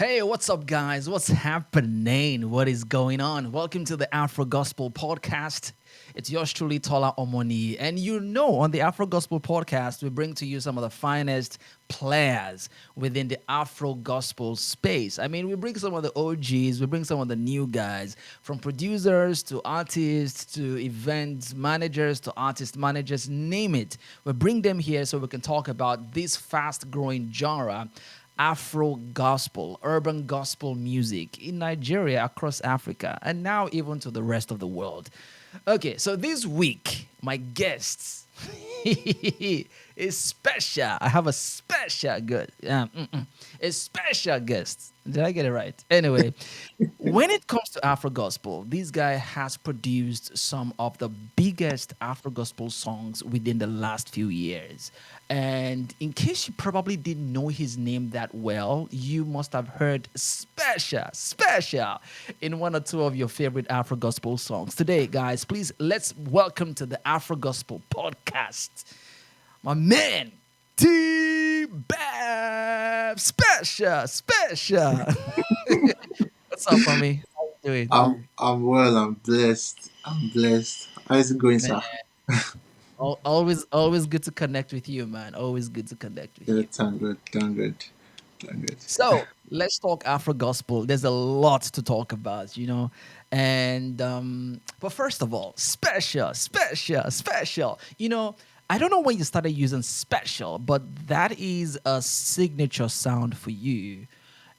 Hey, what's up, guys? What's happening? What is going on? Welcome to the Afrogospel podcast. It's yours truly, TOLA Omoniyi. And on the Afrogospel podcast, we bring to you some of the finest players within the Afrogospel space. I mean, we bring some of the OGs, we bring some of the new guys, from producers to artists to event managers to artist managers, name it. We bring them here so we can talk about this fast growing genre, Afro gospel, urban gospel music in Nigeria, across Africa, and now even to the rest of the world. Okay, so this week, my guests is special. I have a special good, a special guest. Did I get it right? Anyway, when it comes to Afro gospel, this guy has produced some of the biggest Afro gospel songs within the last few years. And in case you probably didn't know his name that well, you must have heard special in one or two of your favorite Afro gospel songs. Today, guys, please let's welcome to the Afro Gospel podcast my man, Tbabz. Special. What's up, homie? How you doing? I'm well. I'm blessed. I'm blessed. How is it going, Man, sir? always good to connect with you, man. Always good to connect with you. Good. Thank good. Thank good. Thank good. So let's talk Afro gospel. There's a lot to talk about, And but first of all, special. I don't know when you started using special, but that is a signature sound for you.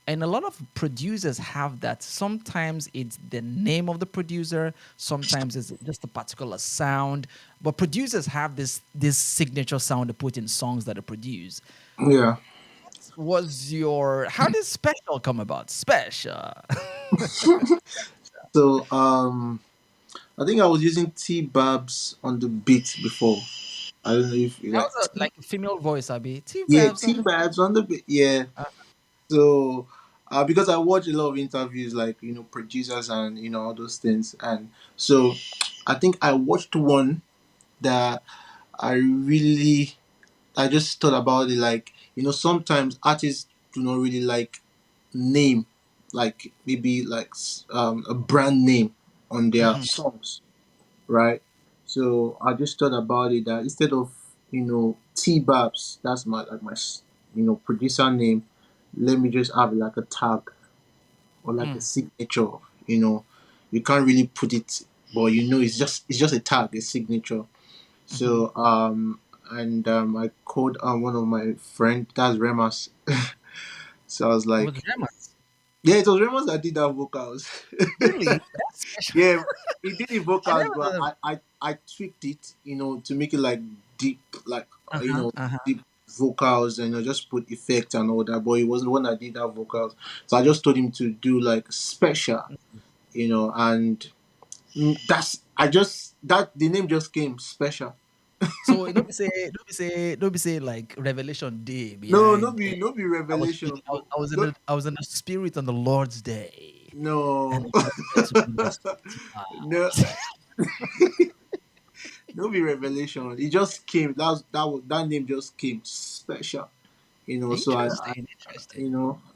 And a lot of producers have that. Sometimes it's the name of the producer, sometimes it's just a particular sound. But producers have this signature sound to put in songs that are produced. Yeah. Was your How did special come about? Special. So I think I was using T-Babs on the beat before. I don't know if you That like was like a female voice, Abby. T yeah, Babs on the T-Babs on the beat. Yeah. uh, So because I watch a lot of interviews, like producers and all those things, and so I think I watched one that I really I just thought about it, like sometimes artists do not really like name, like maybe like a brand name on their mhm. songs, right? So I just thought about it that instead of T Babs, that's my like my producer name. Let me just have like a tag or like a Mm, signature. You know, you can't really put it, but it's just a tag, a signature. mhm. So I called one of my friend, that's Remas. So I was It was like, Remas. yeah, it was Remas that did that vocals. Really? That's special. Yeah, he did the I vocals, never but did. I tweaked it, to make it like deep, like Uh-huh. Uh-huh. deep vocals, and just put effects and all that. But he wasn't the one that did that vocals, so I just told him to do like special, and that's I just that the name just came special. So don't be say like Revelation Day No, no behind. be no be I was revelation. feeling. No, I was in the spirit on the Lord's day, and no, the Lord said to me, "That's no, no be revelation. It just came. That name just came special. So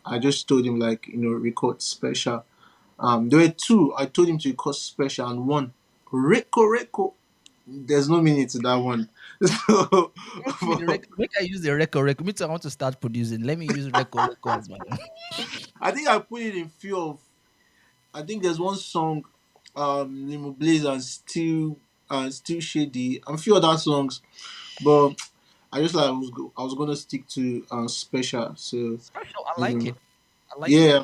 I just told him, like, record special. There were two. I told him to record special, and one Rico. There's no meaning to that one. So Make I use the record. Me too, I want to start producing. Let me use record as my own. I think I put it in few of. I think there's one song, Limo Blaze and Still Shady, and a few other songs, but I just like I was gonna stick to special. So Special. I you like know, it. I like it. yeah.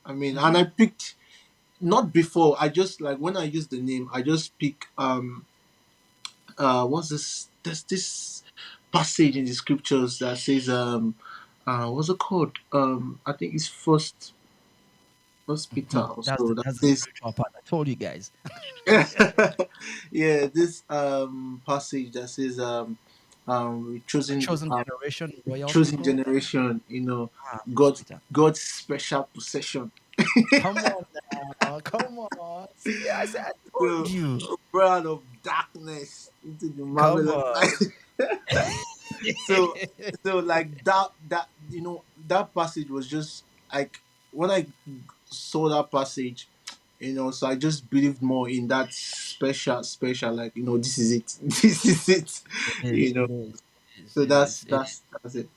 I mean, and I picked not before. I just like when I use the name, I just pick what's this? There's this passage in the scriptures that says what's it called? I think it's First Peter Mhm. or That's so that the says spiritual part. I told you guys. yeah, this passage that says A chosen generation, royal chosen people. generation, Ah, First God's Peter. God's special possession. Come on now. Come on. See, I said I told So you. proud of darkness into the Come marvelous on. light. so so like that passage was just like when I saw that passage, so I just believed more in that special, like, this is it. This is it. It you is. know It is. It is. so It is. It is. that's it.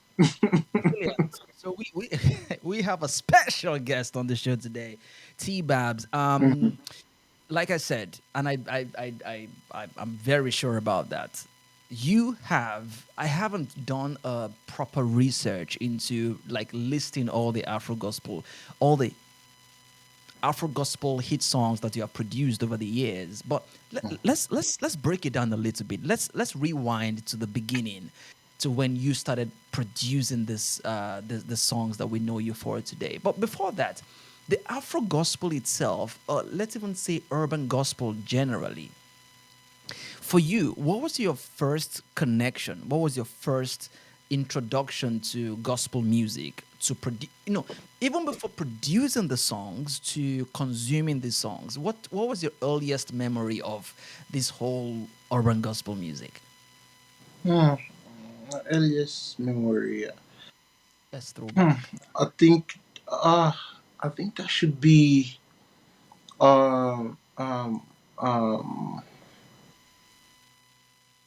Brilliant. So we we have a special guest on the show today, Tbabz. Mhm. Like I said, and I'm very sure about that. I haven't done a proper research into like listing all the Afro gospel hit songs that you have produced over the years. But let's break it down a little bit. Let's rewind to the beginning, to when you started producing the songs that we know you for today. But before that, the Afro gospel itself, let's even say urban gospel generally, for you, what was your first connection? What was your first introduction to gospel music? To produce, even before producing the songs to consuming the songs, what was your earliest memory of this whole urban gospel music? Hmm. My earliest memory. Let's throw Hmm. back. I think uh I think that should be um um um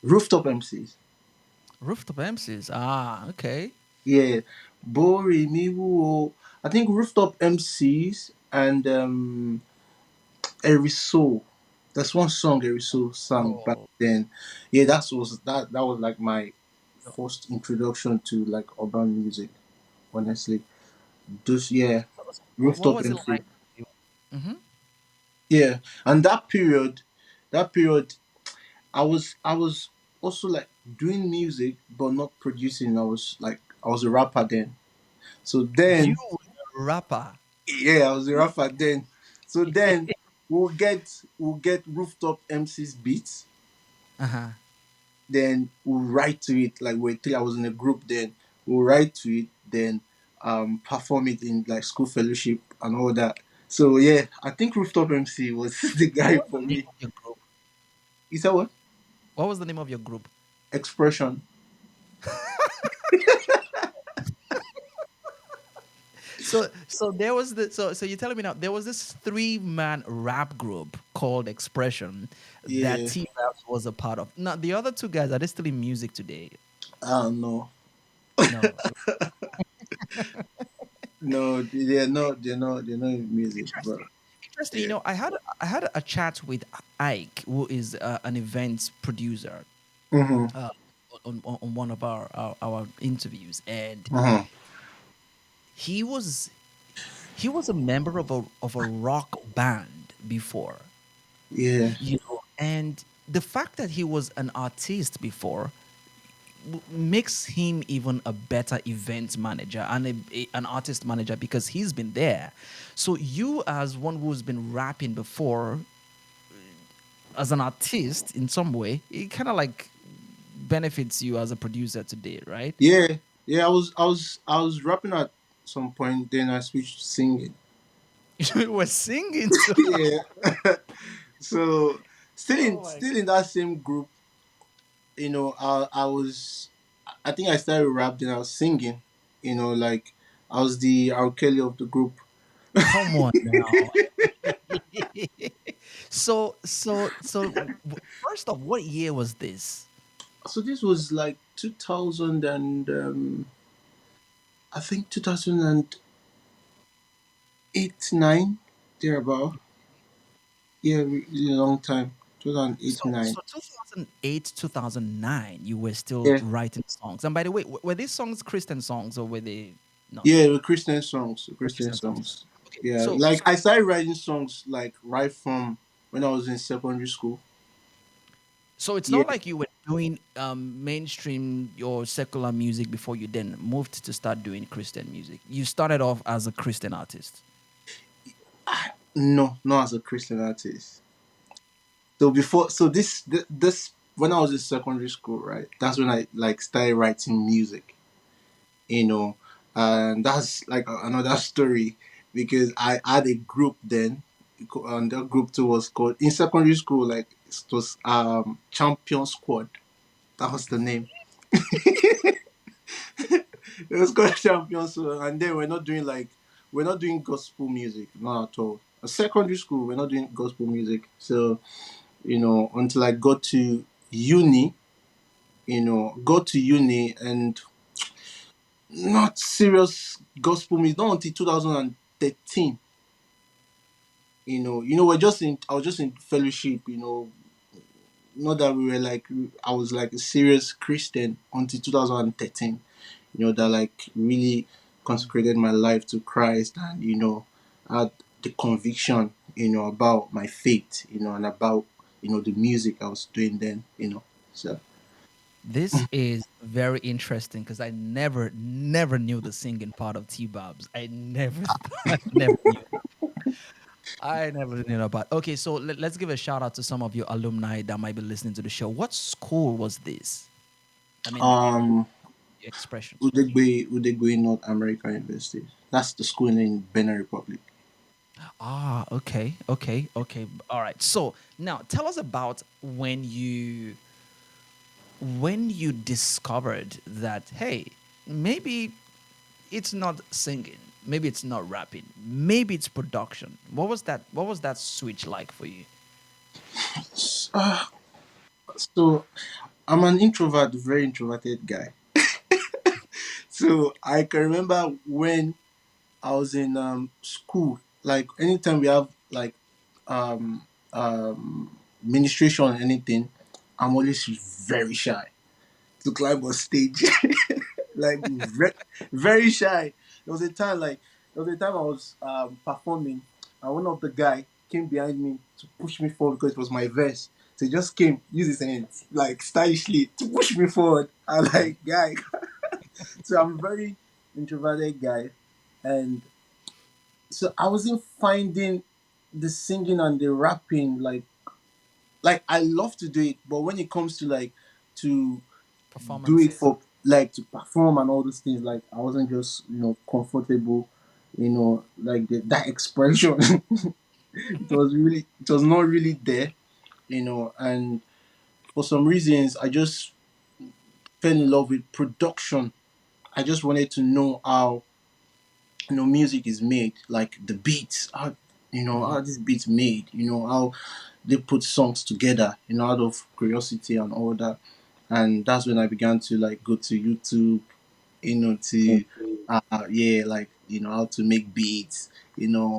rooftop MCs. Rooftop MCs. Ah, okay. Yeah. Bori Miwu. I think rooftop MCs and Eriso. That's one song Eriso sang back Oh, then. Yeah, that was like my first introduction to like urban music, honestly. Just yeah, what rooftop was it MC. like? Mm-hmm. Yeah, and that period, I was also like doing music but not producing. I was a rapper then. So You then, were a rapper. yeah, I was a rapper then. So then we'll get rooftop MC's beats. Uh huh. Then we'll write to it. Like we're three. I was in a group then. We'll write to it. Then perform it in like school fellowship and all that. So yeah, I think rooftop MC was the What guy was for the name me. of your group? Is that what? What was the name of your group? Expression. So there was so you're telling me now there was this three-man rap group called Expression that Yeah. T-Raps was a part of. Now the other two guys, are they still in music today? I don't know. No. No, they're not in music, Interesting. but Interesting. yeah. I had a chat with Ike, who is an events producer, Mm-hmm. uh, on one of our interviews, and Mm-hmm. he was he was a member of a rock band before. Yeah. And the fact that he was an artist before makes him even a better event manager and an artist manager because he's been there. So you, as one who's been rapping before, as an artist in some way, it kind of like benefits you as a producer today, right? Yeah. Yeah. I was rapping at some point. Then I switched to singing. You were singing too. Yeah. So still Oh in my! still in that same group. I think I started rap. Then I was singing. Like I was the R. Kelly of the group. Come on now. First off, what year was this? So this was like 2000 I think 2008, 9, thereabout. Yeah, really long time. 2008, So, 9. so 2008, 2009, you were still Yeah, writing songs. And by the way, were these songs Christian songs or were they not? yeah, with Christian songs, Were Christian Christian songs. songs. Okay. Yeah, So, like so, I started writing songs like right from when I was in secondary school. so it's Yeah, not like you were doing mainstream or secular music before you then moved to start doing Christian music. You started off as a Christian artist. no, not as a Christian artist. So this when I was in secondary school, right? That's when I like started writing music. you know and that's like another story, because I had a group then, and that group too was called in secondary school, like it was Champion Squad. That was the name. It was called Champion Squad, and then we're not doing like we're not doing gospel music, not at all. A secondary school, we're not doing gospel music. So, until I got to uni, got to uni and not serious gospel music, not until 2013. We're just in, I was just in fellowship, not that we were like, I was like a serious Christian until 2013, that like really consecrated my life to Christ and, had the conviction, about my faith, and about, the music I was doing then. So, This is very interesting because I never knew the singing part of Tbabz. I never, I never knew. I never knew about. Okay, so let's give a shout out to some of your alumni that might be listening to the show. What school was this? I mean, um, expression. Udegbe North American University. That's the school in Benin Republic. Ah, okay, okay, okay. All right. So now tell us about when you discovered that, hey, maybe it's not singing, maybe it's not rapping, maybe it's production. What was that switch like for you? Uh, so I'm an introvert, very introverted guy. So I can remember when I was in school, like anytime we have like um ministration or anything, I'm always very shy to climb on stage. Like very shy. There was a time I was performing, and one of the guy came behind me to push me forward because it was my verse. So he just came, use his hands like stylishly to push me forward. I'm like, guy. So I'm a very introverted guy, and so I wasn't finding the singing and the rapping like I love to do it, but when it comes to like to do it Performances. for like to perform and all those things, like I wasn't just comfortable, like that expression. It was not really there, and for some reasons I just fell in love with production. I just wanted to know how music is made, like the beats, how this beats made, how they put songs together, out of curiosity and all that. And that's when I began to like go to YouTube, to yeah, like how to make beats,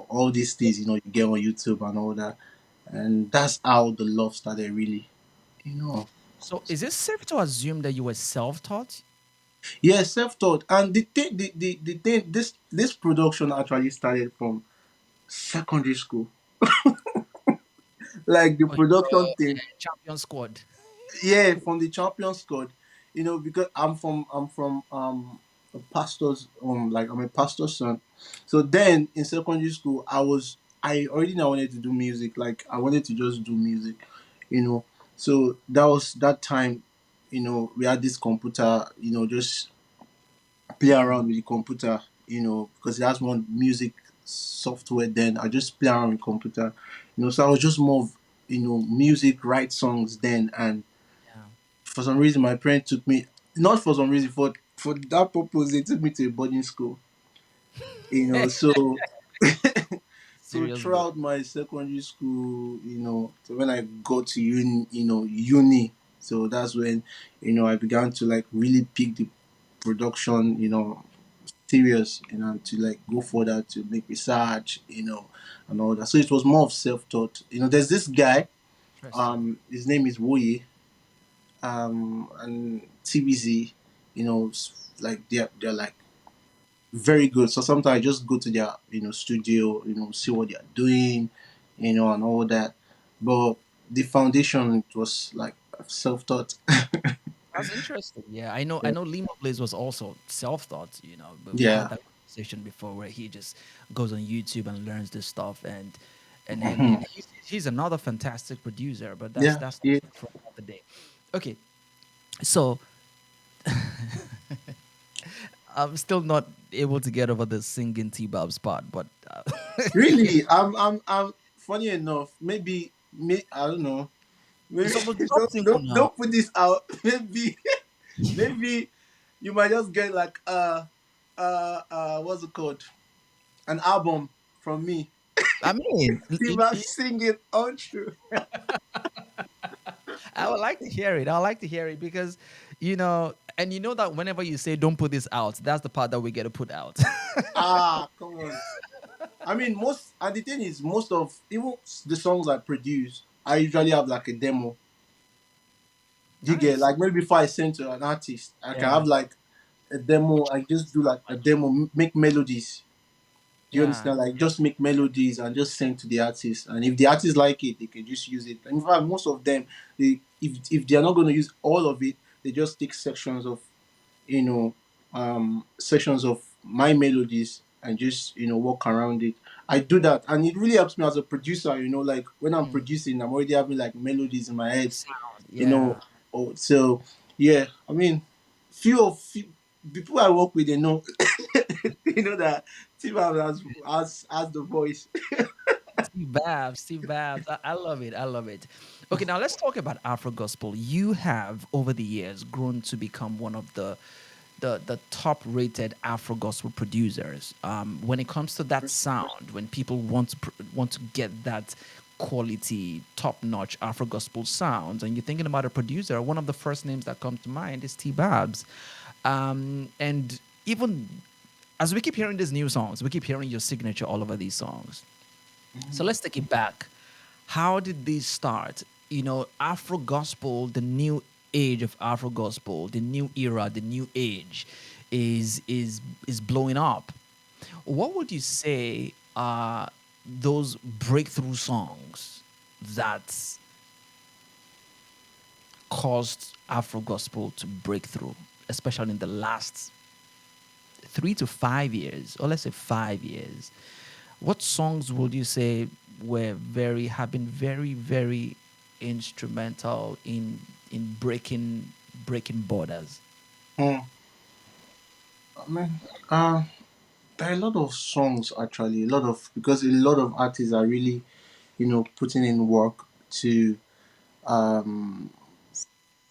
all these things, you get on YouTube and all that. And that's how the love started really, you know. So is it safe to assume that you were self-taught? Yeah, self-taught. And the thing, this production actually started from secondary school. Like the Oh, you production were thing, champion squad. yeah, from the champion squad. Because I'm from a pastor's like I'm a pastor's son. So then in secondary school I already knew I wanted to do music. Like I wanted to just do music, you know. So that was that time, we had this computer, just play around with the computer, because it has one music software. Then I just play around with computer, so I was just more of, music, write songs then. And Yeah. for some reason my parents took me, not for some reason, for that purpose they took me to a boarding school, so so Serious boy. throughout my secondary school, so when I got to uni, so that's when I began to like really pick the production, serious, to like go further to make research, and all that. So it was more of self-taught. There's this guy, Interesting. his name is Woye, and TBZ, like they're like very good. So sometimes I just go to their studio, see what they're doing, and all that. But the foundation, it was like self-taught. That's interesting. Yeah, I know Lima Blaze was also self-taught, but we've had Yeah. that conversation before where he just goes on YouTube and learns this stuff, and Mhm. he's another fantastic producer, but that's Yeah. that's Yeah. for another day. Okay, so I'm still not able to get over the singing T-Bob's part, but Really, I'm. Funny enough, maybe me. I don't know. you're Maybe supposed to drop don't single don't now. don't put this out. Maybe you might just get like what's it called? an album from me. I mean, Tbabz singing Untrue. I would like to hear it. I would like to hear it because, and you know that whenever you say "don't put this out," that's the part that we get to put out. Ah, come on. I mean, most and the thing is, most of even the songs I produce, I usually have like a demo. You get Nice. like maybe before I send to an artist, I can Yeah. have like a demo. I just do like a demo, make melodies. Do you Yeah. understand? Like just make melodies and just send to the artist. And if the artist like it, they can just use it. And in fact, most of them, if they are not going to use all of it, they just take sections of you know sections of my melodies and just work around it. I do that, and it really helps me as a producer. Like when I'm Mm. producing, I'm already having like melodies in my The head. sound. You know, Yeah. so yeah. I mean, few people I work with, they know, they know that Tbabz has the voice. Steve Babs. I love it. I love it. Okay, now let's talk about Afro gospel. You have over the years grown to become one of the top rated Afro gospel producers. When it comes to that sound, when people want to get that quality, top notch Afro gospel sounds, and you're thinking about a producer, one of the first names that comes to mind is T Babs. And even as we keep hearing these new songs, we keep hearing your signature all over these songs. So let's take it back. How did this start? Afro gospel, the new age of Afro gospel, the new era, the new age is blowing up. What would you say are those breakthrough songs that caused Afro gospel to break through, especially in the last 3 to 5 years, or let's say 5 years? What songs would you say have been very, very instrumental in breaking borders? Hmm. I mean, uh, there are a lot of songs actually, a lot of because a lot of artists are really putting in work to um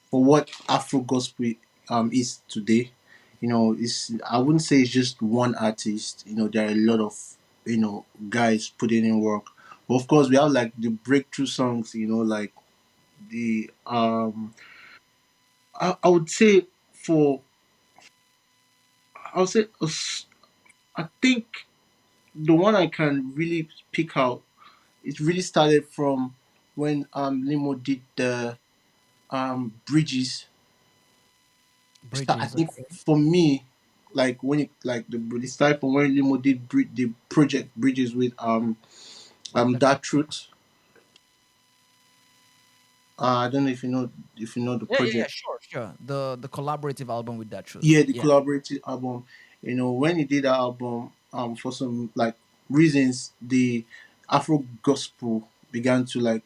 for what Afro gospel is today. It's I wouldn't say it's just one artist. There are a lot of guys putting in work. But of course, we have like the breakthrough songs. Like the I would say for I would say I think the one I can really pick out. It really started from when Limo did the bridges. I Bridges, think okay. for me, like when it started from when Limo did the project bridges with That's that true. truth. I don't know if you know the Yeah, project. sure, sure. The collaborative album with that truth. Yeah, the Yeah. collaborative album. When he did that album, for some like reasons, the Afro gospel began to like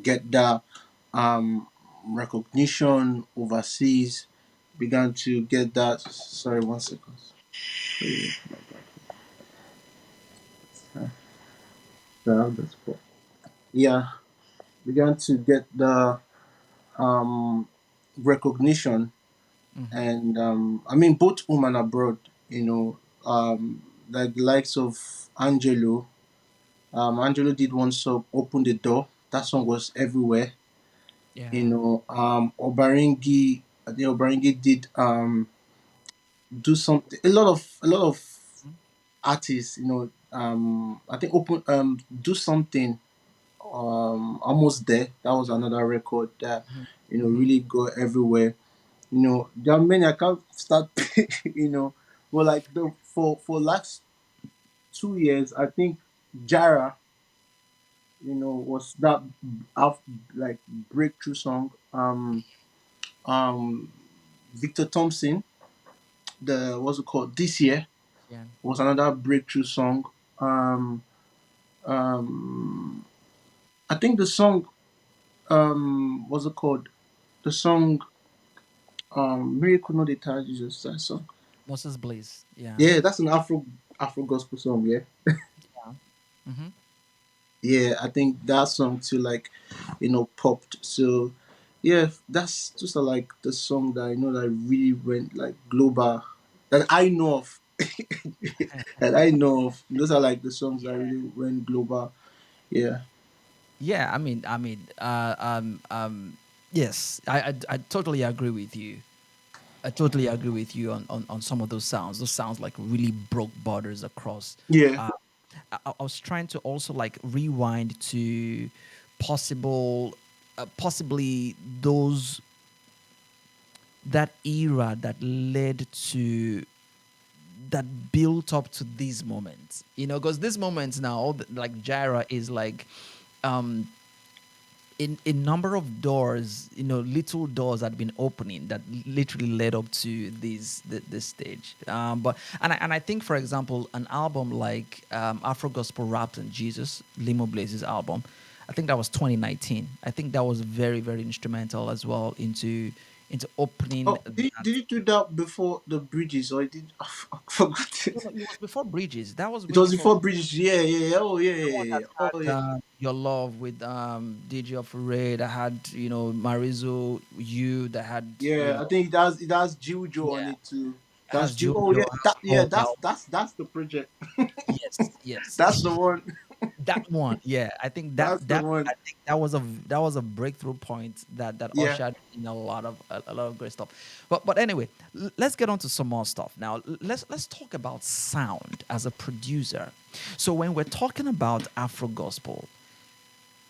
get that recognition overseas. Began to get that. Sorry, 1 second. Sorry, the spot. Yeah, began to get the recognition, Hmm. and I mean both home and abroad. Like the likes of Angelo. Angelo did one song, "Open the Door." That song was everywhere. Yeah. Obaringi. I think Obaringi did do something. A lot of Mhm. artists. I think open do something. Almost there. That was another record that Hmm. really go everywhere. There are many I can't start. you know, but like the for last 2 years, I think Jara, was that out like breakthrough song. Um, Victor Thompson, the what's it called? This year Yeah. was another breakthrough song. Um, um, I think the song what's it called? The song Miracle No Detach Jesus. That song. Moses Bliss. Yeah. Yeah, that's an Afro gospel song. Yeah, Yeah. Hmm. yeah. I think that song too, like, popped. So, yeah, that's just like the song that I know that really went like global that I know of. that I know of. Those are like the songs that really went global. Yeah. Yeah, yes, I totally agree with you. I totally agree with you on some of those sounds. Those sounds like really broke borders across. Yeah. Uh, I was trying to also like rewind to possible, possibly those that era that led to that built up to these moments. You know, because these moments now, like Jaira is like um in a number of doors, you know, little doors had been opening that literally led up to this stage. But and I think, for example, an album like Afro Gospel Rap and Jesus, Limo Blaze's album, I think that was 2019. I think that was very very instrumental as well into opening Oh, that. did you do that before the bridges, or did I forgot No, it? no, it was before Bridges. That was It way was before before bridges. Yeah, yeah, yeah. Oh, yeah, the yeah, one yeah, that yeah. Oh, had yeah. Your Love with DJ of Parade. That had, you know, Marizo, you, that had, you Yeah, know, I think it has Jujo on yeah, it too. That's has Ju. Oh, Jojo, yeah. has That, yeah. all the That's the project. yes, yes. That's the one. That one, yeah. I think That's the one. I think that was a breakthrough point that Yeah. ushered in a lot of great stuff. But anyway, let's get on to some more stuff now. Let's talk about sound as a producer. So when we're talking about Afro gospel,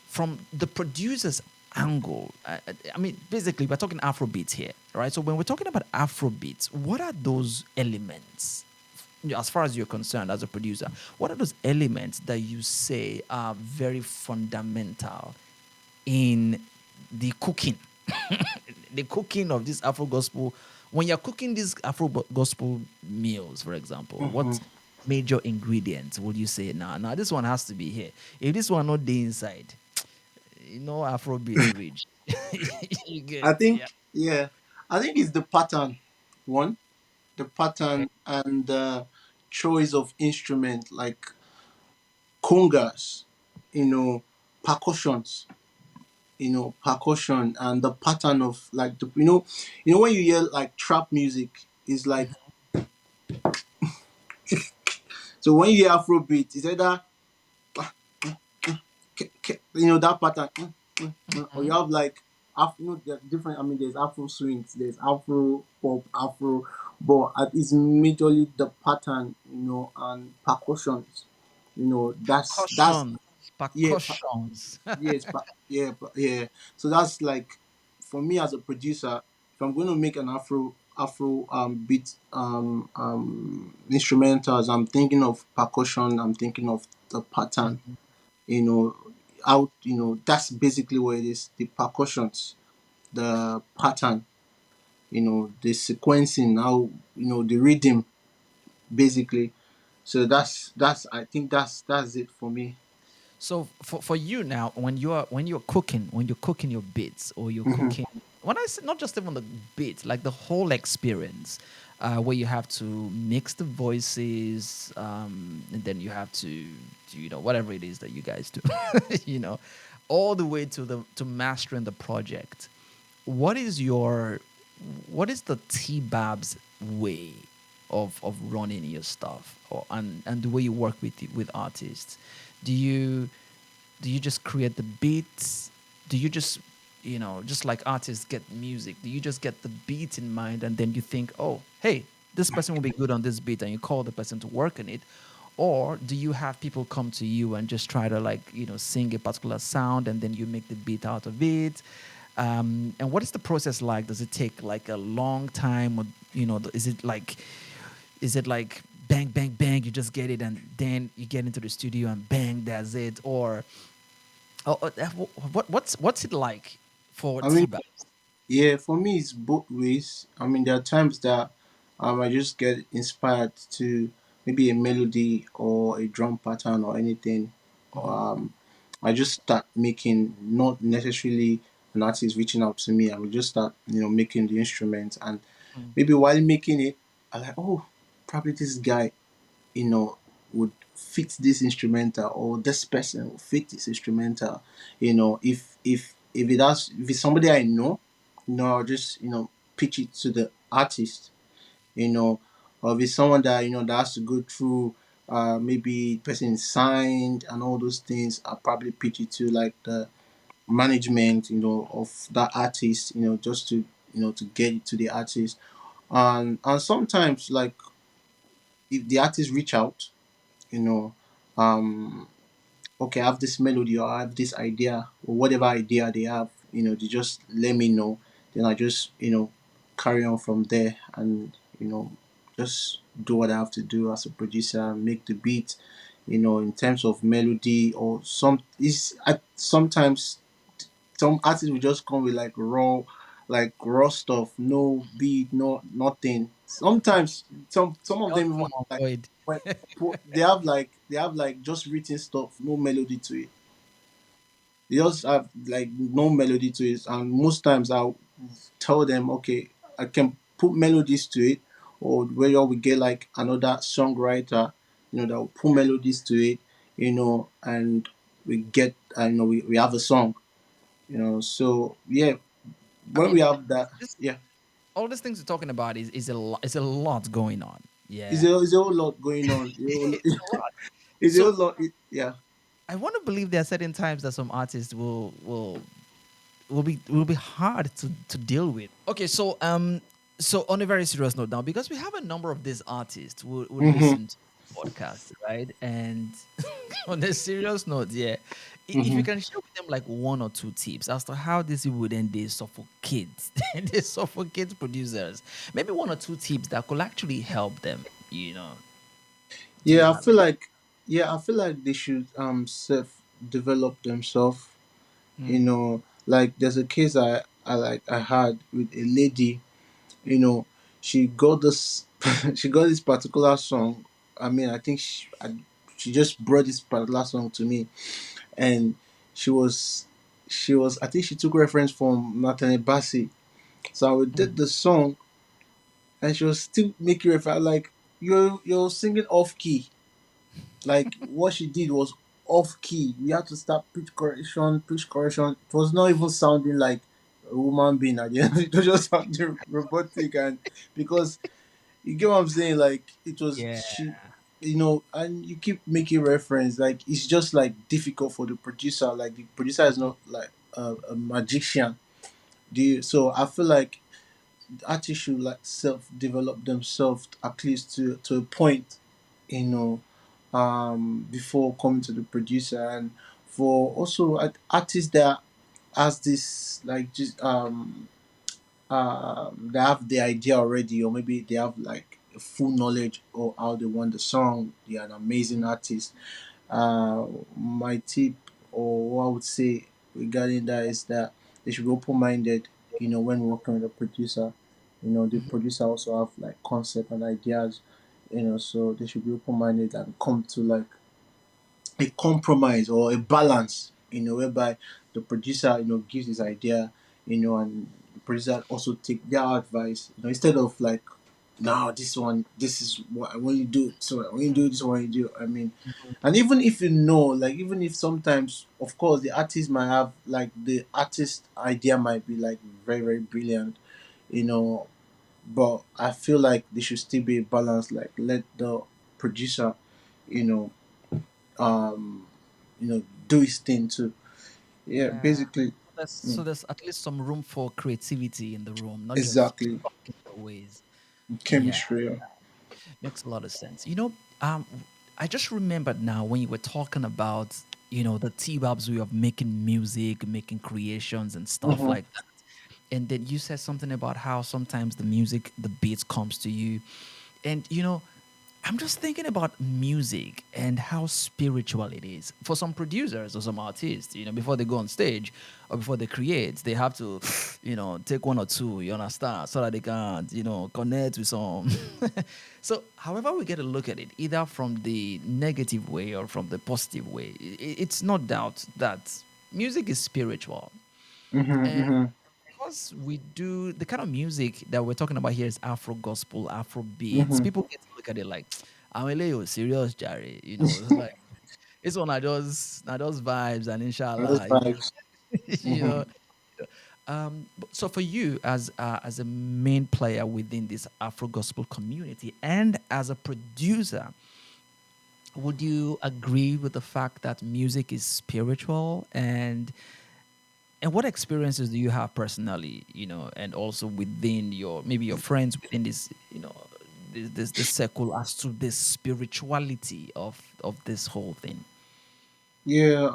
from the producer's angle, I mean, basically, we're talking Afrobeats here, right? So when we're talking about Afrobeats, what are those elements, as far as you're concerned, as a producer? What are those elements that you say are very fundamental in the cooking, the cooking of this Afro gospel? When you're cooking these Afro gospel meals, for example, Hmm. what major ingredients would you say? Now, this one has to be here. If this one not the inside, you know, Afrobeats rich. You get, I think, yeah. yeah. I think it's the pattern. One, the Okay. pattern and the choice of instrument, like congas, you know, percussions, percussion, and the pattern of like the when you hear like trap music is like, so when you hear Afrobeat, it's either that pattern, or you Mhm. have like Afro, there are different. I mean, there's Afro swings, there's Afro pop, Afro, but it's majorly the pattern, and percussions. That's Percussions. yeah, Percussions. yes, yeah. So that's like, for me as a producer, if I'm going to make an Afro beat instrumentals, I'm thinking of percussion. I'm thinking of the pattern. You know, out. That's basically what it is. The percussions, the pattern. The sequencing, how the rhythm, basically. So that's I think that's it for me. So for you now, when you're cooking your bits, or you're Hmm. cooking, when I say not just even the bits, like the whole experience, where you have to mix the voices, and then you have to, whatever it is that you guys do, you know, all the way to mastering the project. What is your what is the Tbabz way of running your stuff, and the way you work with artists? Do you do you just create the beats? Do you just, just like artists get music, do you just get the beat in mind and then you think, oh, hey, this person will be good on this beat, and you call the person to work on it? Or do you have people come to you and just try to, like, sing a particular sound and then you make the beat out of it? And what is the process like? Does it take like a long time, or is it like bang bang bang, you just get it and then you get into the studio and bang, that's it? Or what's it like for I mean, T-Bag? yeah, for me it's both ways. I mean, there are times that I just get inspired to maybe a melody or a drum pattern or anything. Um, I just start making, not necessarily an artist reaching out to me. I will just start, making the instrument, and maybe while making it, I like, oh, probably this guy, would fit this instrumental, or this person will fit this instrumental. If it's somebody I know, I'll just pitch it to the artist. You know, or if it's someone that that has to go through, maybe person is signed and all those things, I'll probably pitch it to like the management, of that artist, just to to get it to the artist. And sometimes, like, if the artist reach out, you know, um, okay, I have this melody or I have this idea or whatever idea they have, they just let me know. Then I just, carry on from there and, just do what I have to do as a producer, make the beat, in terms of melody or sometimes some artists will just come with like raw stuff, no beat, no nothing. Sometimes some of Just them even come have, on, like, boy. they have like just written stuff, no melody to it. They just have like no melody to it, and most times I'll tell them, okay, I can put melodies to it, or where we get like another songwriter, that will put melodies to it, and we get, we have a song, So yeah, I when we mean, have that, this yeah, all these things we're talking about is a lot going on. it's Yeah, a whole lot going on. it's a lot. It's a So whole lot. Yeah. I want to believe there are certain times that some artists will be hard to deal with. Okay, so on a very serious note now, because we have a number of these artists who Mm-hmm. listen to podcasts, right? And on a serious note, yeah, if you Mm-hmm. can share with them like one or two tips as to how this would then they suffocate, they suffocate producers. Maybe one or two tips that could actually help them. Do you Yeah, I have feel it? like I feel like they should self develop themselves. Mm, Like there's a case I had with a lady. You know, she got this she got this particular song. I mean, I think she just brought this particular song to me, and she was I think she took reference from Nathaniel Bassey. So I did mm. the song, and she was still making reference like you're singing off key. Like what she did was off key. We had to start pitch correction, pitch correction. It was not even sounding like a woman being at the end. It was just sounding robotic, and because you get what I'm saying, like it was Yeah. she, and you keep making reference. Like it's just like difficult for the producer. Like the producer is Mhm. not like a magician. Do you? So I feel like artists should like self develop themselves at least to a point, before coming to the producer. And for also artists that has this like just they have the idea already, or maybe they have like a full knowledge of how they want the song, they are an amazing artist. My tip, or what I would say regarding that, is that they should be open-minded, when working with a producer. The Mhm. producer also have like concept and ideas, so they should be open-minded and come to like a compromise or a balance, whereby the producer, gives his idea, and the producer also take their advice, instead of like, no, this is what I want you to do. So when you do this, what you do. I mean, and even if like, even if sometimes, of course, the artist might have like the artist idea might be like very, very brilliant, you know, but I feel like there should still be a balance. Like let the producer, you know, um, do his thing too. Yeah, Yeah. basically. So Mm, there's at least some room for creativity in the room, not just exactly. stuck in your ways. Yeah, Chemistry. Yeah. makes a lot of sense. I just remembered now when you were talking about, the Tbabz way of making music, making creations and stuff Mm-hmm. like that. And then you said something about how sometimes the music, the beats comes to you. And I'm just thinking about music and how spiritual it is. For some producers or some artists, before they go on stage or before they create, they have to, take one or two, you understand, so that they can, connect with some. So, however, we get to look at it, either from the negative way or from the positive way, it's no doubt that music is spiritual. Mm-hmm. And Mm-hmm. because we do the kind of music that we're talking about here is Afro gospel, Afro beats. Mm-hmm. People get to look at it like, I'm a serious, Jerry. It's like it's one of those vibes and Those inshallah, vibes. you Mm-hmm. know. So for you, as a main player within this Afro gospel community and as a producer, would you agree with the fact that music is spiritual? And what experiences do you have personally, and also within your, maybe your friends within this, this circle, as to the spirituality of this whole thing? Yeah,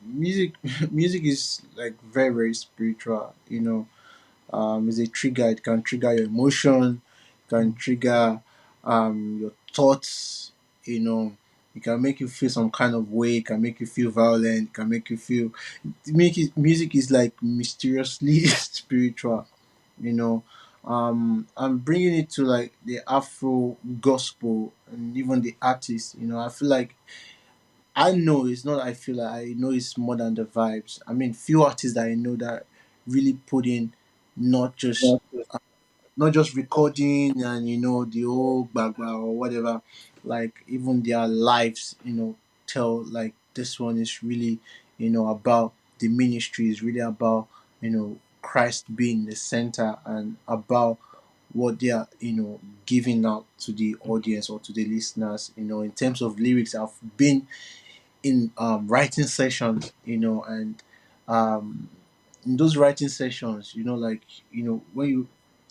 music music is like very very spiritual. It's a trigger. It can trigger your emotion, can trigger your thoughts. It can make you feel some kind of way. It can make you feel violent. It can make you feel. Music is like mysteriously spiritual. You know, I'm bringing it to like the Afro gospel and even the artists. I feel like I know it's not. I feel like I know it's more than the vibes. I mean, few artists that I know that really put in not just not just recording and the whole background or whatever, like even their lives, tell like this one is really about the ministry, is really about Christ being the center and about what they are giving out to the audience or to the listeners. In terms of lyrics, I've been in writing sessions, and um, in those writing sessions, like when you,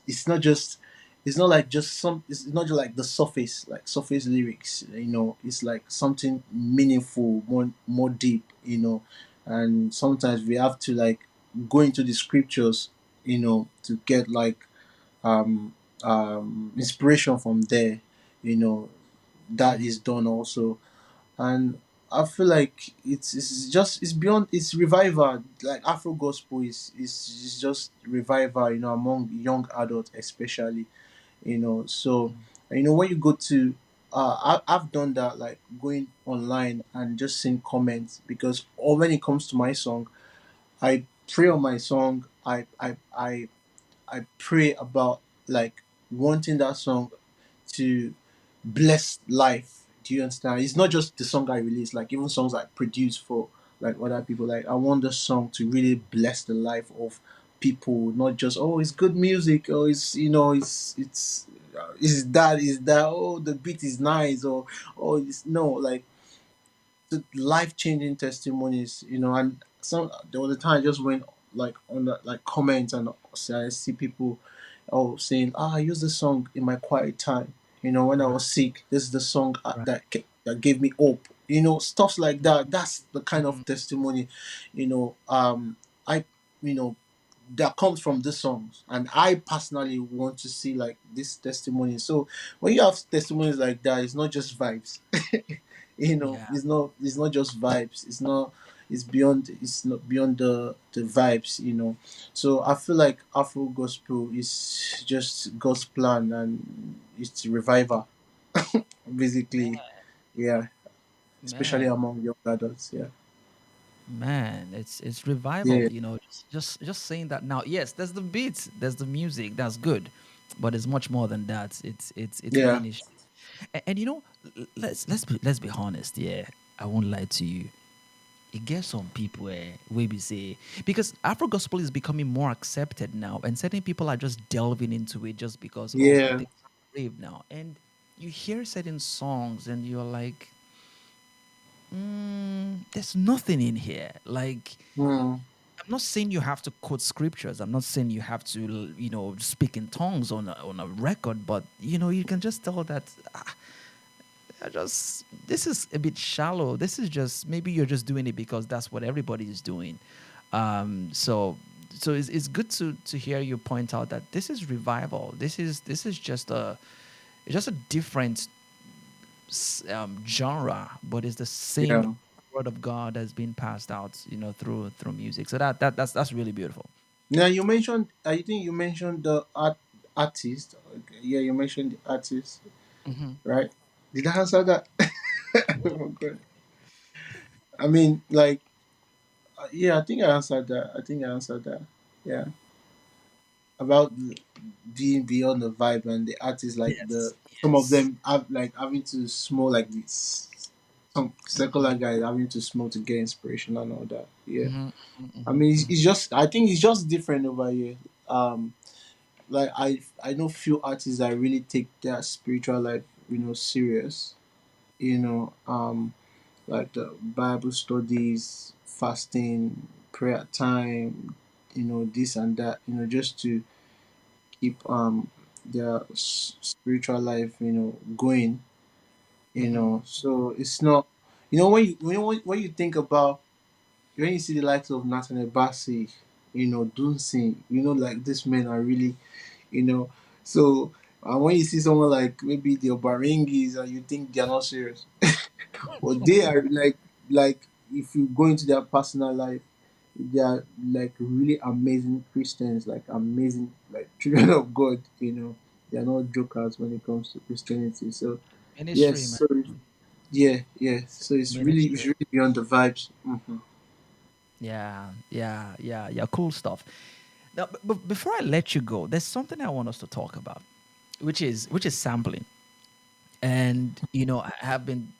it's not just, it's not like just some, it's not just like the surface, like surface lyrics. It's like something meaningful, more deep. And sometimes we have to like go into the scriptures, to get like um, inspiration from there. You know that is done also, and I feel like it's just it's beyond, it's revival. Like Afro gospel is just revival, among young adults especially. So when you go to I've done that, like going online and just seeing comments, because or when it comes to my song, I pray on my song. I pray about like wanting that song to bless life. Do you understand? It's not just the song I release, like even songs I produce for like other people. Like I want the song to really bless the life of people, not just oh it's good music, or it's is that oh the beat is nice, or oh it's no, like the life changing testimonies, and some there was a time I just went like on the like comments, and I see people saying, I use this song in my quiet time, when I Right, was sick. This is the song right. that gave me hope, stuff like that. That's the kind Mhm. of testimony, I you know that comes from the songs, and I personally want to see like this testimony. So when you have testimonies like that, it's not just vibes. Yeah, It's not just vibes. It's not beyond the vibes. So I feel like Afro gospel is just God's plan, and it's revival basically. Yeah, especially man, among young adults. Yeah. man, it's revival. Yeah. Just saying that now. Yes, there's the beats, there's the music, that's good, but it's much more than that. It's Yeah. ministry. And let's be honest. Yeah, I won't lie to you. It gets some people where we say, because Afro gospel is becoming more accepted now, and certain people are just delving into it just because Yeah. things are brave now. And you hear certain songs, and you're like, there's nothing in here. Like, Mm. I'm not saying you have to quote scriptures. I'm not saying you have to, speak in tongues on a record. But you can just tell that I just this is a bit shallow. This is just, maybe you're just doing it because that's what everybody is doing. So it's good to hear you point out that this is revival. This is just a different genre, but it's the same Yeah. word of God that's been passed out, through music. So that's really beautiful. Now you mentioned, I think you mentioned the artist. Okay, yeah, you mentioned the artist, Hmm. right? Did I answer that? Oh, God. I mean, like, yeah, I think I answered that. I think I answered that. Yeah, about being beyond the vibe and the artists, like the Yes. some of Yes. them have like having to small like this. some secular guys having to smoke to get inspiration and all that. Yeah. Mm-hmm, I mm-hmm, mean, mm-hmm. it's just, I think it's just different over here. Like I know few artists that really take their spiritual life, serious. Like the Bible studies, fasting, prayer time, this and that, just to keep their spiritual life, going. Mm-hmm. So it's not, when you think about, when you see the likes of Nathaniel Bassey, Dunsin, like these men are really, you know. So when you see someone like maybe the Obaringis, and you think they're not serious, but they are like if you go into their personal life, they are like really amazing Christians, like amazing like children of God. They are not jokers when it comes to Christianity. So yes, Ministry, man. so yeah, yeah. So it's Ministry. really beyond the vibes. Yeah, yeah, yeah, yeah. Cool stuff. Now, but before I let you go, there's something I want us to talk about, which is sampling. And I have been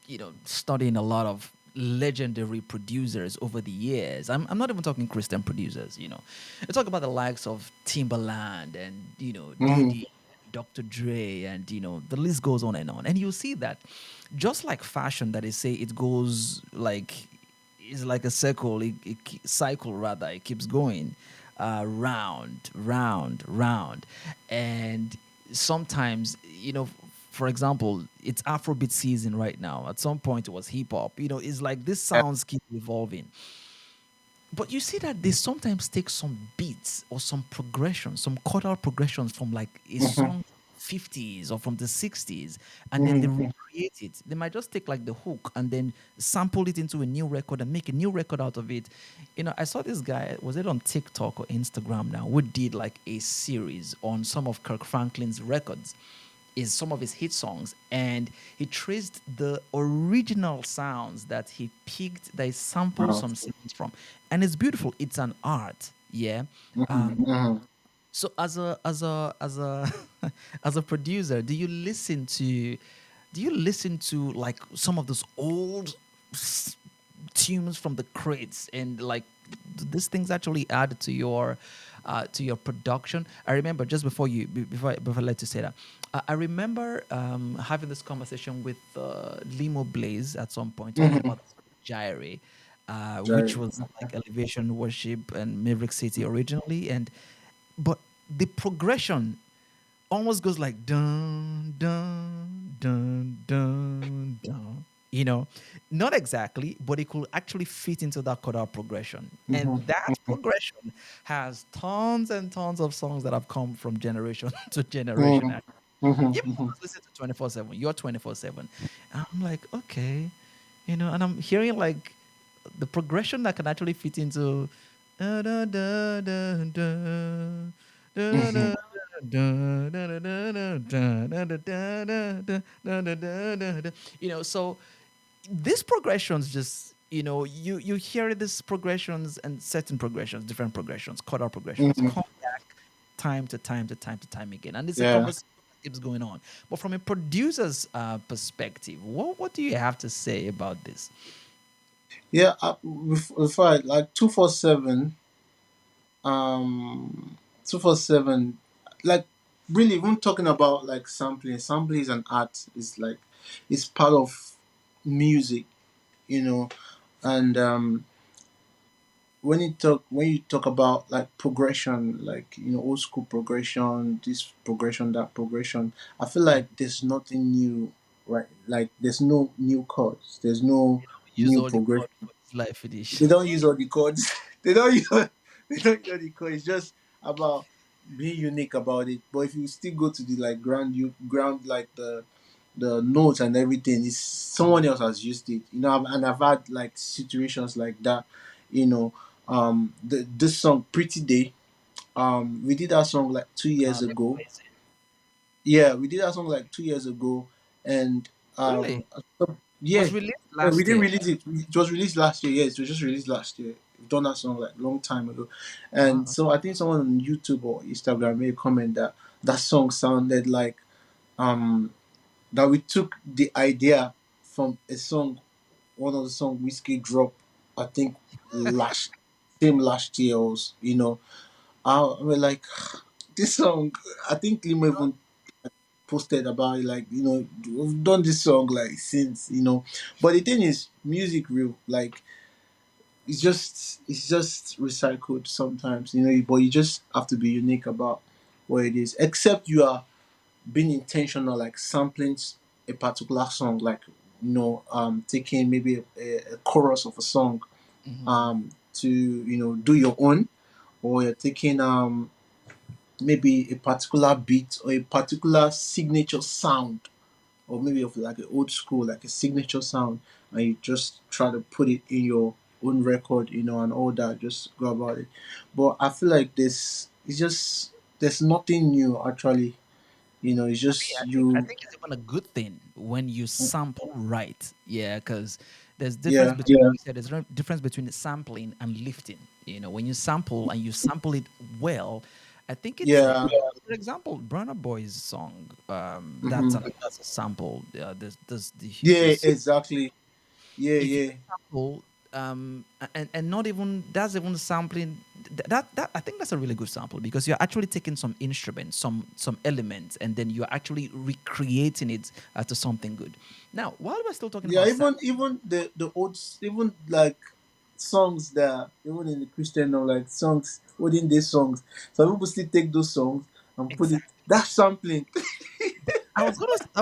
studying a lot of legendary producers over the years. I'm not even talking Christian producers. I talk about the likes of Timbaland and Mm-hmm. Diddy, Dr. Dre, and the list goes on and on. And you'll see that just like fashion, that they say it goes like, is like a circle, cycle rather. It keeps going round, round, round, and sometimes for example, it's Afrobeat season right now. At some point, it was hip hop. It's like these sounds keep evolving. But you see that they sometimes take some beats or some progressions, some chordal progressions from like a Mm-hmm. song 50s or from the 60s, and then they Mm-hmm. recreate it. They might just take like the hook and then sample it into a new record and make a new record out of it. I saw this guy, was it on TikTok or Instagram now, who did like a series on some of Kirk Franklin's records, is some of his hit songs, and he traced the original sounds that he picked, that he sampled Wow. some sounds from, and it's beautiful. It's an art, yeah. Mm-hmm. Mm-hmm. So as a as a producer, do you listen to like some of those old tunes from the crates, and like these things actually add to your production? I remember just before I let you say that, I remember having this conversation with Limo Blaze at some point, talking Mm-hmm. about Gyre, which Jerry. was like Elevation Worship and Maverick City originally, and but the progression almost goes like dun dun dun dun dun. Not exactly, but it could actually fit into that chordal progression. And Mm-hmm. that progression has tons and tons of songs that have come from generation to generation. Mm-hmm. Actually. Even Mm-hmm. when I was listening to 24/7, you're 24/7. I'm like, okay, and I'm hearing like the progression that can actually fit into da, da, da, da, da, da, Mm-hmm. da, da, da, da, da, da, da, da, da, da, da, da, da, da, da, da. So these progressions just you hear these progressions and certain progressions, different progressions, chordal progressions Mm-hmm. come back time to time to time to time again, and it's a Yeah. conversation that keeps going on. But from a producer's perspective, what do you have to say about this? Yeah. Before I, like 247, um, 247, like really, even talking about like sampling is an art. Is like it's part of music, you know, and when you talk about like progression, like old school progression, this progression, that progression, I feel Mm. like there's nothing new, right? Like there's no new chords, there's no Use new all the progression. code for this life finish. They don't use all the chords. They don't use all the chords. It's just about being unique about it. But if you still go to the like ground, like the notes and everything, it's someone else has used it. And I've had like situations like that. You know, this song "Pretty Day." We did that song like 2 years They're ago. amazing. Yeah, we did that song like 2 years ago, and Really? yeah, Was released we last didn't year. release it. It was released last year. Yeah, it was just released last year. We've done that song like long time ago, and Wow. so I think someone on YouTube or Instagram made a comment that that song sounded like that we took the idea from a song one of the song Whiskey dropped, I think last last year was, I mean like this song, I think Limo even posted about it, like, we've done this song like since, but the thing is, music real, like, it's just recycled sometimes, but you just have to be unique about what it is, except you are being intentional, like sampling a particular song, like, taking maybe a chorus of a song, Mhm. to do your own, or you're taking maybe a particular beat or a particular signature sound, or maybe of like an old school, like a signature sound, and you just try to put it in your own record, and all that. Just go about it. But I feel like there's nothing new actually. It's For me, just I you. think it's even a good thing when you sample right. Yeah, because there's difference Yeah, between you said there's difference between sampling and lifting. When you sample and you sample it well, I think it's yeah, for example, Burna Boy's song. hmm That's a sample. There's yeah, this exactly. Yeah, if you yeah, sample and not even that's even sampling that I think that's a really good sample because you're actually taking some instruments, some elements, and then you're actually recreating it to something good. Now while we're still talking yeah. about Even the old, even like songs that even in the Christian, or like songs, olden day songs. Some people still take those songs and put it. exactly That's sampling. I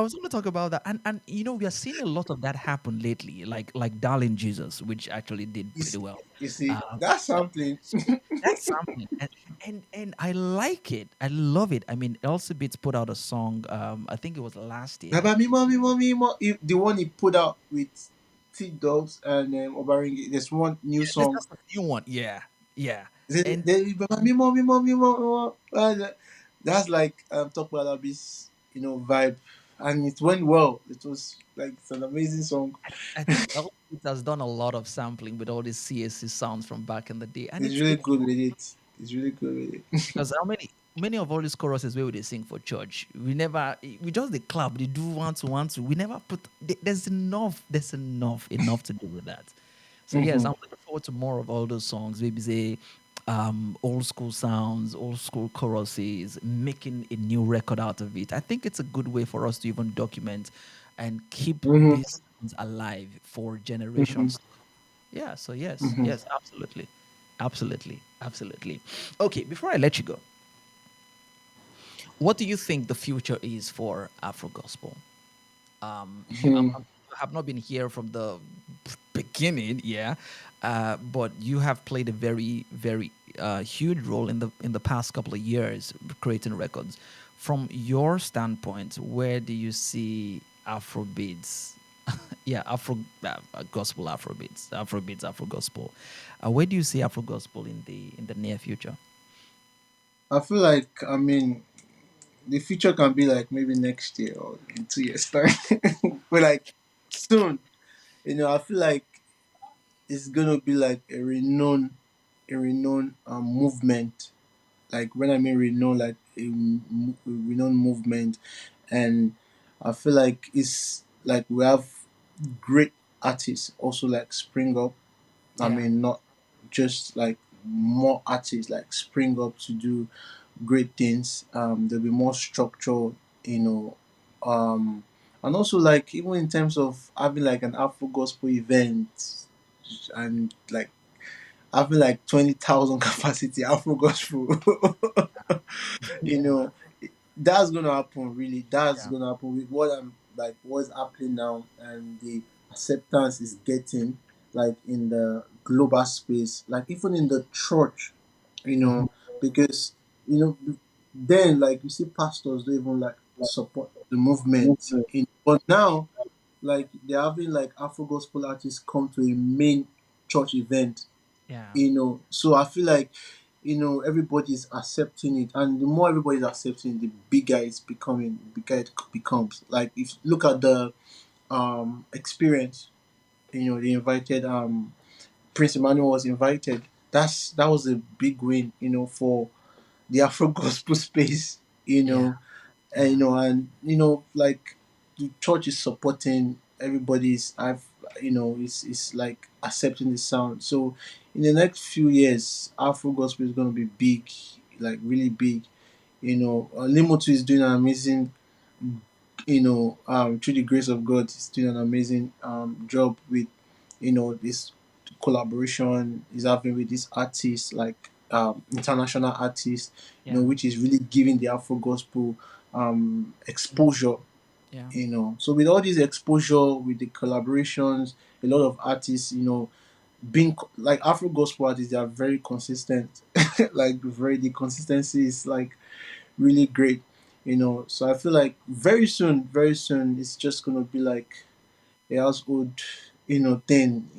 was gonna talk about that, and we are seeing a lot of that happen lately, like Darling Jesus, which actually did You pretty see, well. you see, Uh, that's sampling. That's something, and I like it. I love it. I mean, Elsie Beats put out a song. I think it was last year. Baba Mimo Mimo Mimo. The one he put out with Tbabz and Obaringi. There's one new Yeah, that's, song. that's a new one. Yeah, yeah, They, and they, Baba Mimo Mimo Mimo Mimo. That's like talk about this, vibe, and it went well. It was like it's an amazing song. I think Elsie Beats has done a lot of sampling with all these CSC sounds from back in the day, and It's it's really it's good with it. It's really good with it. because how many of all these choruses where we they sing for church, we just the club they do one to we never put there's enough to do with that. So yes, hmm I'm looking forward to more of all those songs. Maybe say old school sounds, old school choruses, making a new record out of it. I think it's a good way for us to even document and keep hmm these sounds alive for hmm generations. Yeah. So yes, hmm yes, absolutely, absolutely, absolutely. Okay, before I let you go, what do you think the future is for Afro gospel? You have not been here from the beginning, yeah, but you have played a very, very huge role in the past couple of years creating records. From your standpoint, where do you see Afro beats? Yeah, gospel Afro beats, Afro gospel. Where do you see Afro gospel in the near future? I feel like, I mean, the future can be like maybe next year or in 2 years time, but like soon. I feel like it's gonna be like a renowned movement. Like when I mean renowned, like a renowned movement, and I feel like it's like we have great artists also like spring up. I Yeah, mean, not just like more artists like spring up to do great things. There'll be more structure, you know, and also like even in terms of having like an Afro gospel event, and like having like 20,000 capacity Afro gospel, you yeah, know, that's gonna happen. Really, that's yeah, gonna happen with what I'm like, what's happening now, and the acceptance is getting like in the global space, like even in the church, Mhm. because then like you see pastors don't even like support the movement, but now like they're having like Afro gospel artists come to a main church event, yeah, so I feel like everybody's accepting it, and the more everybody's accepting it, the bigger it's becoming, the bigger it becomes. Like if you look at the experience, they invited Prince Emmanuel was invited. That was a big win, for the Afro gospel space, yeah, and yeah. like the church is supporting everybody's. I've is like accepting the sound. So in the next few years, Afro gospel is going to be big, like really big. Limotu is doing an amazing, through the grace of God, he's doing an amazing job with, this collaboration he's having with this artist, like international artists, Yeah. which is really giving the Afro gospel exposure. Yeah. So with all this exposure, with the collaborations, a lot of artists, being like Afro gospel artists, they are very consistent. Like the consistency is like really great. So I feel like very soon it's just gonna be like a household, thing,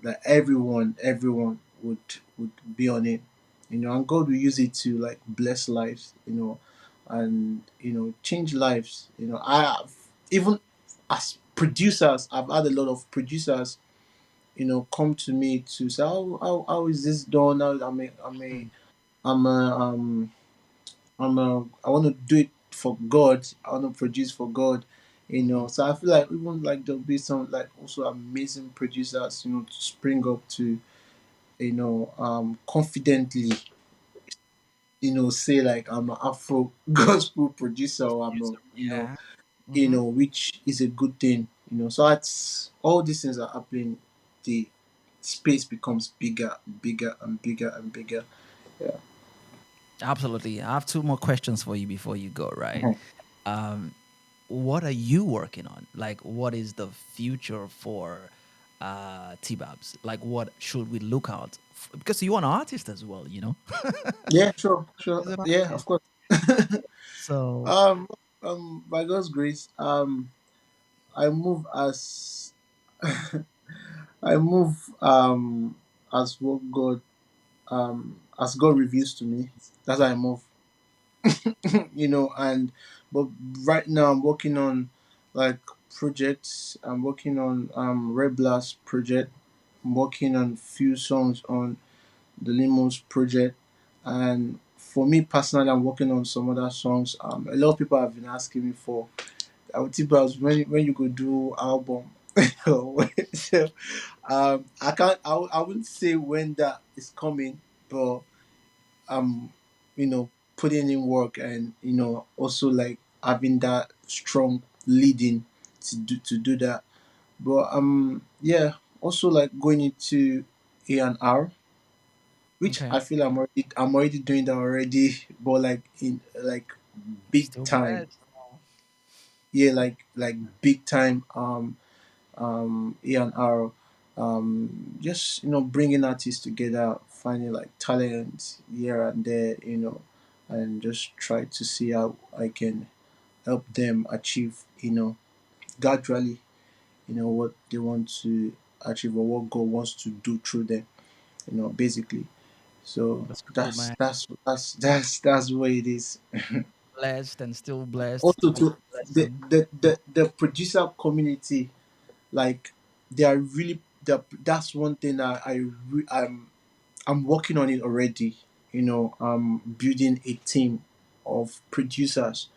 that everyone would be on it. And God will use it to like bless lives, and change lives. I have, even as producers, I've had a lot of producers, come to me to say, how is this done? Mm. I want to do it for God. I want to produce for God. Mhm. So I feel like even like there'll be some like also amazing producers, to spring up to, confidently, say like I'm an Afro gospel producer, or I'm a, Yeah. Mm-hmm. which is a good thing. So it's all these things are happening. The space becomes bigger, bigger, and bigger and bigger. Yeah. Absolutely. I have two more questions for you before you go, right? Mhm. Um, what are you working on? Like, what is the future for Tbabz? Like, what should we look out? Because you're an artist as well, you know? Yeah, sure, sure. He's an Yeah, of artist. course. So, um, by God's grace, I move as I move as what God as God reveals to me. That's how I move. And but right now I'm working on like projects. I'm working on Red Blast project. I'm working on few songs on the Limos project, and for me personally, I'm working on some other songs. A lot of people have been asking me for. I would tip us when you go do album. So, I can't. I wouldn't say when that is coming, but I'm, putting in work, and also like having that strong leading to do that. But yeah, also like going into A&R, which okay. I feel I'm already doing that already, but like in like big Still time. blessed. Yeah, like big time. A&R, just bringing artists together, finding like talent here and there, and just try to see how I can help them achieve, gradually, what they want to achieve, or what God wants to do through them, basically. So That's cool, that's man. that's that's that's that's where it is. Blessed and still blessed to Also, be to a the blessing. the the, the producer community, like they are really that's one thing I'm working on it already. I'm building a team of producers,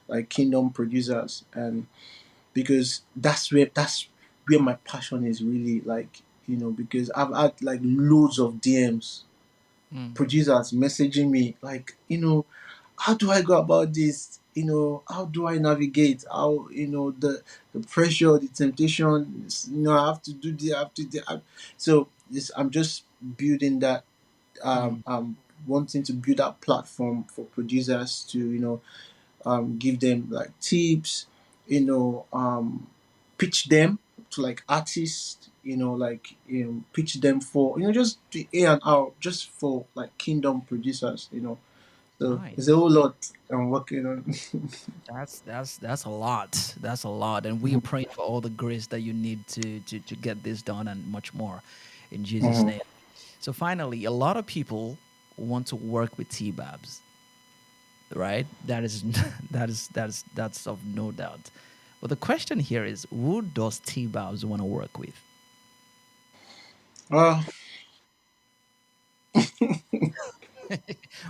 like kingdom producers, and because that's where my passion is really, like, because I've had like loads of DMs, Mm. producers messaging me like, how do I go about this? How do I navigate? How, the pressure, the temptation, I have to do this, I have to do so this I'm just building that, Mm. wanting to build that platform for producers to, give them like tips, pitch them to like artists, like, pitch them for, just the A&R, just for like kingdom producers, so there's a Nice. whole lot I'm working on. That's a lot. That's a lot, and we are praying for all the grace that you need to get this done and much more, in Jesus' Mhm. name. So finally, a lot of people want to work with Tbabz, right? That is that's of no doubt. But the question here is, who does Tbabz want to work with? Well,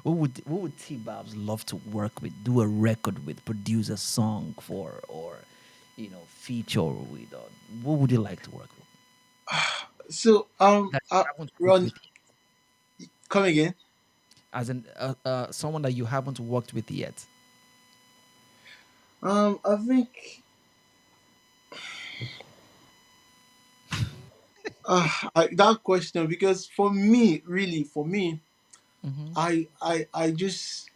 Who would Tbabz love to work with, do a record with, produce a song for, or feature with? Or what would you like to work with? So that you haven't worked Ron, with, come again. as in someone that you haven't worked with yet? I think that question, because for me, really, for me, Mm-hmm. I just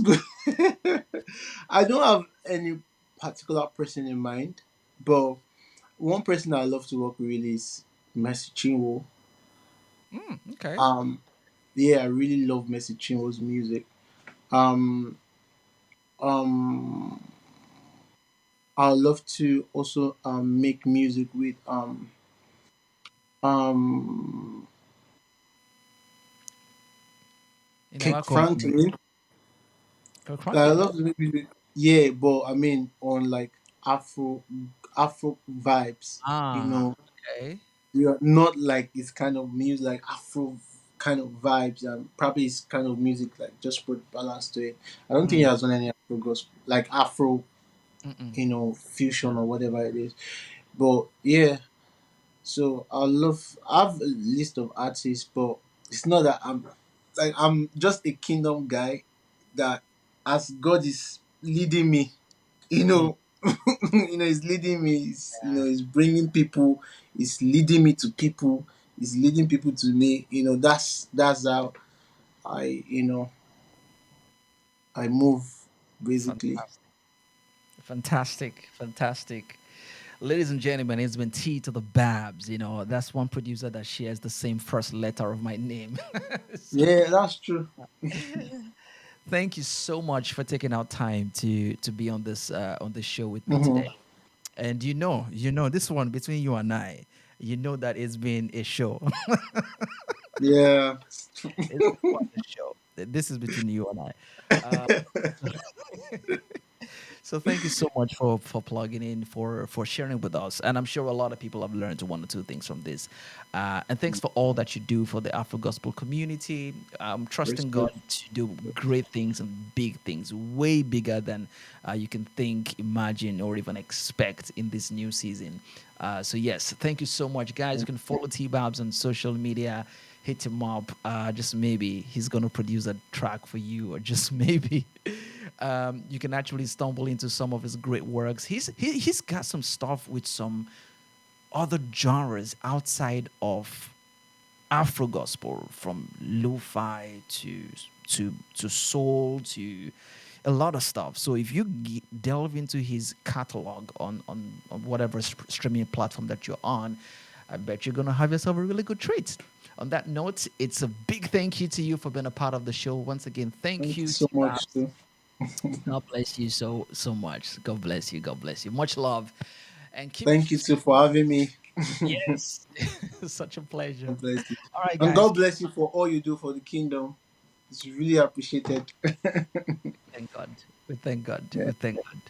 go. I don't have any particular person in mind, but one person I love to work with really is Messi Chinwo. Okay. Um, yeah, I really love Messi Chinwo's music. Um, um, I love to also make music with um You never Kirk called me. Franklin. Like, I Franklin. love to make music. Yeah, but I mean on like Afro vibes. You Ah, know, okay. not like it's kind of music like Afro kind of vibes, and probably it's kind of music like just put balance to it. I don't think he Mm, has done any Afro gospel like Afro, mm-mm. fusion or whatever it is. But yeah, so I have a list of artists, but it's not that I'm just a kingdom guy that as God is leading me, you Mm, know, he's leading me, he's bringing people, he's leading me to people, he's leading people to me, that's how I, I move basically. fantastic. Fantastic. Fantastic. Ladies and gentlemen, it's been T to the Babs. That's one producer that shares the same first letter of my name. So, Yeah, that's true. thank you so much for taking out time to be on this show with me Hmm. today. And this one between you and I, that it's been a show. Yeah. It's been quite a show. This is between you and I. Uh, So thank you so much for plugging in, for sharing with us, and I'm sure a lot of people have learned one or two things from this. And thanks for all that you do for the Afro Gospel community. I'm trusting Respect. God to do great things and big things, way bigger than you can think, imagine, or even expect in this new season. So yes, thank you so much, guys. You can follow Tbabz on social media. Hit him up. Just maybe he's gonna produce a track for you, or just maybe you can actually stumble into some of his great works. He's got some stuff with some other genres outside of Afro gospel, from lo-fi to soul to a lot of stuff. So if you delve into his catalog on whatever streaming platform that you're on, I bet you're gonna have yourself a really good treat. On that note, it's a big thank you to you for being a part of the show. Once again, thank Thank you you, so T much Babs. too. God bless you so much. God bless you. God bless you. Much love, and keep. Thank you too for having me. Yes, such a pleasure. God bless you. All right, And guys. God bless you for all you do for the kingdom. It's really appreciated. Thank God. We thank God. Yeah. We thank God.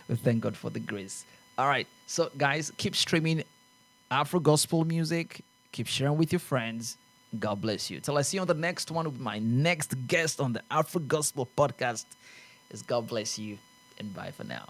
We thank God for the grace. All right. So, guys, keep streaming Afro gospel music. Keep sharing with your friends. God bless you. Till I see you on the next one with my next guest on the Afro Gospel podcast. Is God bless you and bye for now.